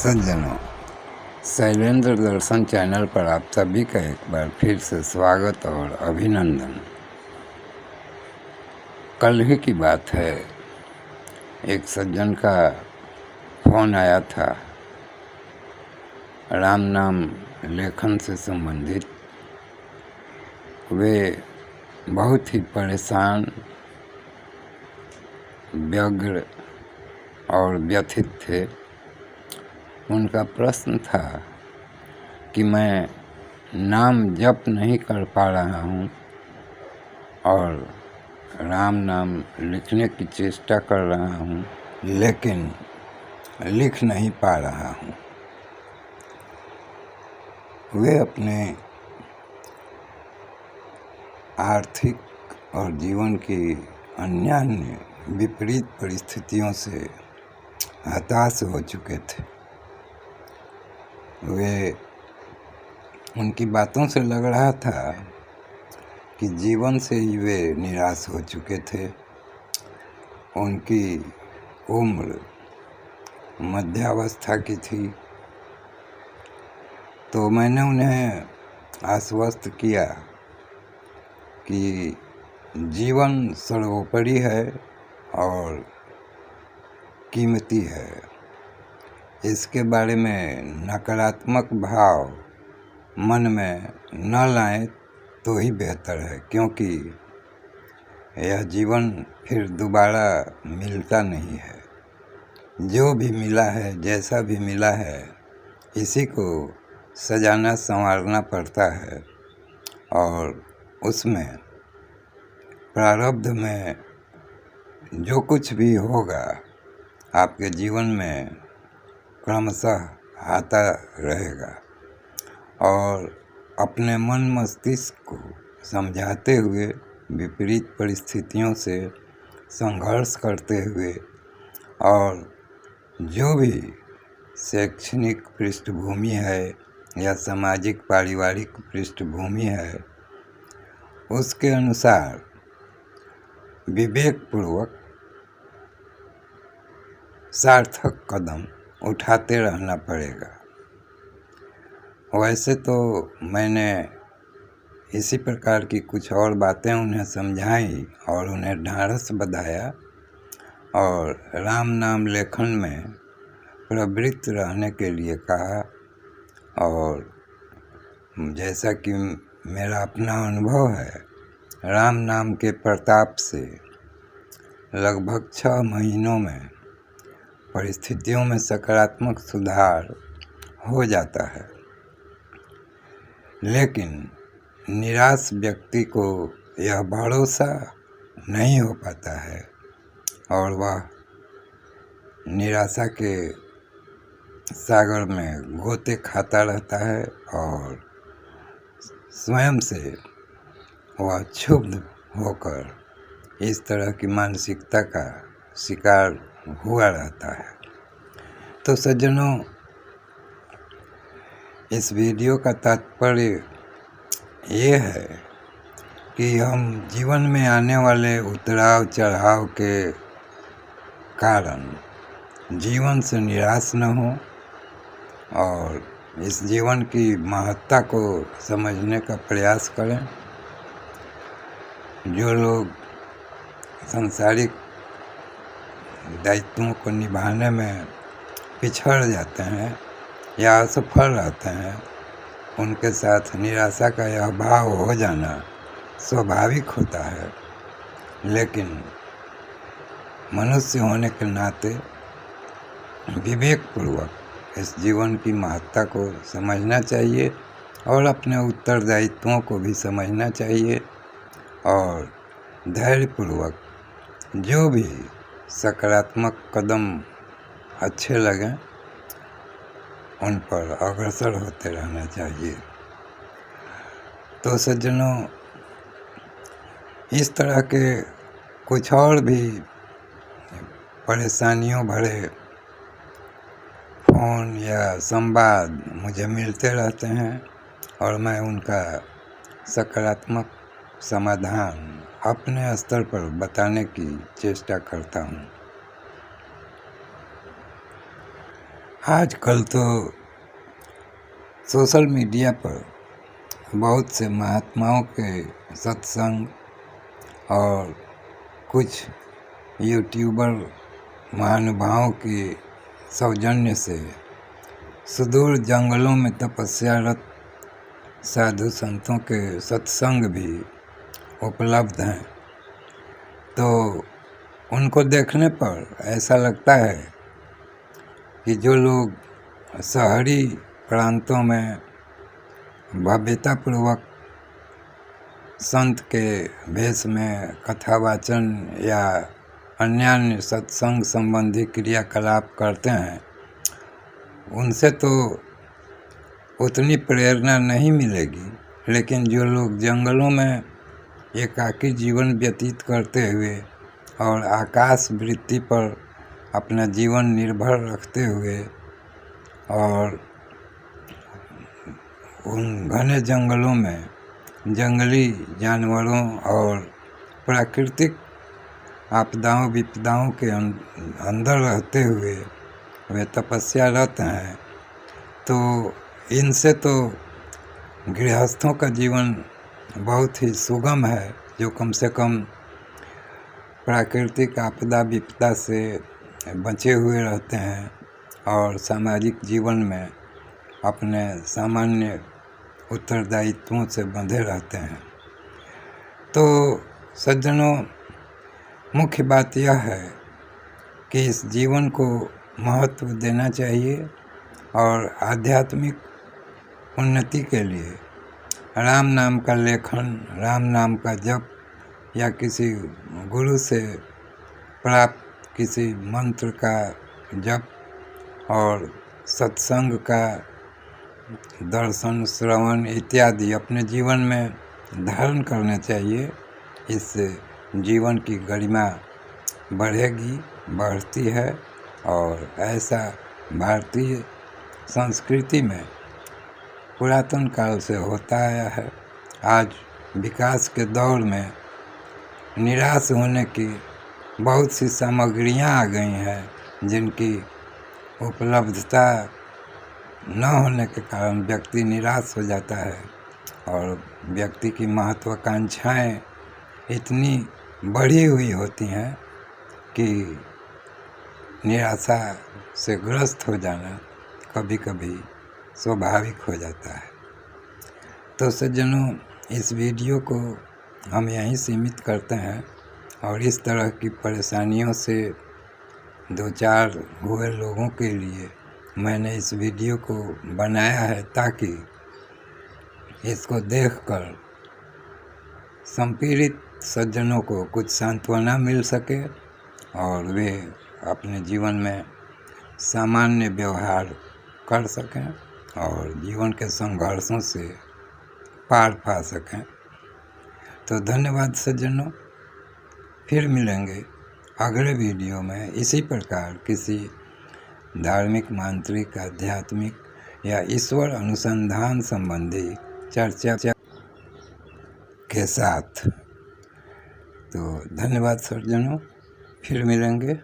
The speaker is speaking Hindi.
सज्जनों, शैलेंद्र दर्शन चैनल पर आप सभी का एक बार फिर से स्वागत और अभिनंदन। कल ही की बात है, एक सज्जन का फोन आया था राम नाम लेखन से संबंधित। वे बहुत ही परेशान, व्यग्र और व्यथित थे। उनका प्रश्न था कि मैं नाम जप नहीं कर पा रहा हूँ और राम नाम लिखने की चेष्टा कर रहा हूँ, लेकिन लिख नहीं पा रहा हूँ। वे अपने आर्थिक और जीवन की अन्य विपरीत परिस्थितियों से हताश हो चुके थे। वे उनकी बातों से लग रहा था कि जीवन से ही वे निराश हो चुके थे। उनकी उम्र मध्यावस्था की थी। तो मैंने उन्हें आश्वस्त किया कि जीवन सर्वोपरि है और कीमती है। इसके बारे में नकारात्मक भाव मन में न लाएं तो ही बेहतर है, क्योंकि यह जीवन फिर दोबारा मिलता नहीं है। जो भी मिला है, जैसा भी मिला है, इसी को सजाना संवारना पड़ता है और उसमें प्रारब्ध में जो कुछ भी होगा आपके जीवन में क्रमशः आता रहेगा। और अपने मन मस्तिष्क को समझाते हुए, विपरीत परिस्थितियों से संघर्ष करते हुए और जो भी शैक्षणिक पृष्ठभूमि है या सामाजिक पारिवारिक पृष्ठभूमि है, उसके अनुसार विवेकपूर्वक सार्थक कदम उठाते रहना पड़ेगा। वैसे तो मैंने इसी प्रकार की कुछ और बातें उन्हें समझाई और उन्हें ढाढ़स बंधाया और राम नाम लेखन में प्रवृत्त रहने के लिए कहा। और जैसा कि मेरा अपना अनुभव है, राम नाम के प्रताप से लगभग 6 महीनों में परिस्थितियों में सकारात्मक सुधार हो जाता है। लेकिन निराश व्यक्ति को यह भरोसा नहीं हो पाता है और वह निराशा के सागर में गोते खाता रहता है और स्वयं से वह क्षुब्ध होकर इस तरह की मानसिकता का शिकार हुआ रहता है। तो सज्जनों, इस वीडियो का तात्पर्य ये है कि हम जीवन में आने वाले उतराव चढ़ाव के कारण जीवन से निराश न हो और इस जीवन की महत्ता को समझने का प्रयास करें। जो लोग सांसारिक दायित्वों को निभाने में पिछड़ जाते हैं या असफल रहते हैं, उनके साथ निराशा का यह भाव हो जाना स्वाभाविक होता है। लेकिन मनुष्य होने के नाते विवेकपूर्वक इस जीवन की महत्ता को समझना चाहिए और अपने उत्तरदायित्वों को भी समझना चाहिए और धैर्यपूर्वक जो भी सकारात्मक कदम अच्छे लगें उन पर अग्रसर होते रहना चाहिए। तो सज्जनों, इस तरह के कुछ और भी परेशानियों भरे फ़ोन या संवाद मुझे मिलते रहते हैं और मैं उनका सकारात्मक समाधान अपने स्तर पर बताने की चेष्टा करता हूँ। आजकल तो सोशल मीडिया पर बहुत से महात्माओं के सत्संग और कुछ यूट्यूबर महानुभावों के सौजन्य से सुदूर जंगलों में तपस्यारत साधु संतों के सत्संग भी उपलब्ध हैं। तो उनको देखने पर ऐसा लगता है कि जो लोग शहरी प्रांतों में भव्यतापूर्वक संत के भेष में कथावाचन या अन्य सत्संग संबंधी क्रियाकलाप करते हैं, उनसे तो उतनी प्रेरणा नहीं मिलेगी, लेकिन जो लोग जंगलों में एकाकी जीवन व्यतीत करते हुए और आकाश वृत्ति पर अपना जीवन निर्भर रखते हुए और उन घने जंगलों में जंगली जानवरों और प्राकृतिक आपदाओं विपदाओं के अंदर रहते हुए वे तपस्यारत हैं, तो इनसे तो गृहस्थों का जीवन बहुत ही सुगम है, जो कम से कम प्राकृतिक आपदा विपदा से बचे हुए रहते हैं और सामाजिक जीवन में अपने सामान्य उत्तरदायित्वों से बंधे रहते हैं। तो सज्जनों, मुख्य बात यह है कि इस जीवन को महत्व देना चाहिए और आध्यात्मिक उन्नति के लिए राम नाम का लेखन, राम नाम का जप या किसी गुरु से प्राप्त किसी मंत्र का जप और सत्संग का दर्शन श्रवण इत्यादि अपने जीवन में धारण करना चाहिए। इससे जीवन की गरिमा बढ़ेगी, बढ़ती है और ऐसा भारतीय संस्कृति में पुरातन काल से होता आया है। आज विकास के दौर में निराश होने की बहुत सी सामग्रियां आ गई हैं, जिनकी उपलब्धता न होने के कारण व्यक्ति निराश हो जाता है और व्यक्ति की महत्वाकांक्षाएं इतनी बढ़ी हुई होती हैं कि निराशा से ग्रस्त हो जाना कभी कभी स्वाभाविक हो जाता है। तो सज्जनों, इस वीडियो को हम यहीं सीमित करते हैं और इस तरह की परेशानियों से दो चार हुए लोगों के लिए मैंने इस वीडियो को बनाया है, ताकि इसको देखकर संपीड़ित सज्जनों को कुछ सांत्वना मिल सके और वे अपने जीवन में सामान्य व्यवहार कर सकें और जीवन के संघर्षों से पार पा सकें। तो धन्यवाद सज्जनों, फिर मिलेंगे अगले वीडियो में इसी प्रकार किसी धार्मिक, मांत्रिक, आध्यात्मिक या ईश्वर अनुसंधान संबंधी चर्चा के साथ। तो धन्यवाद सज्जनों, फिर मिलेंगे।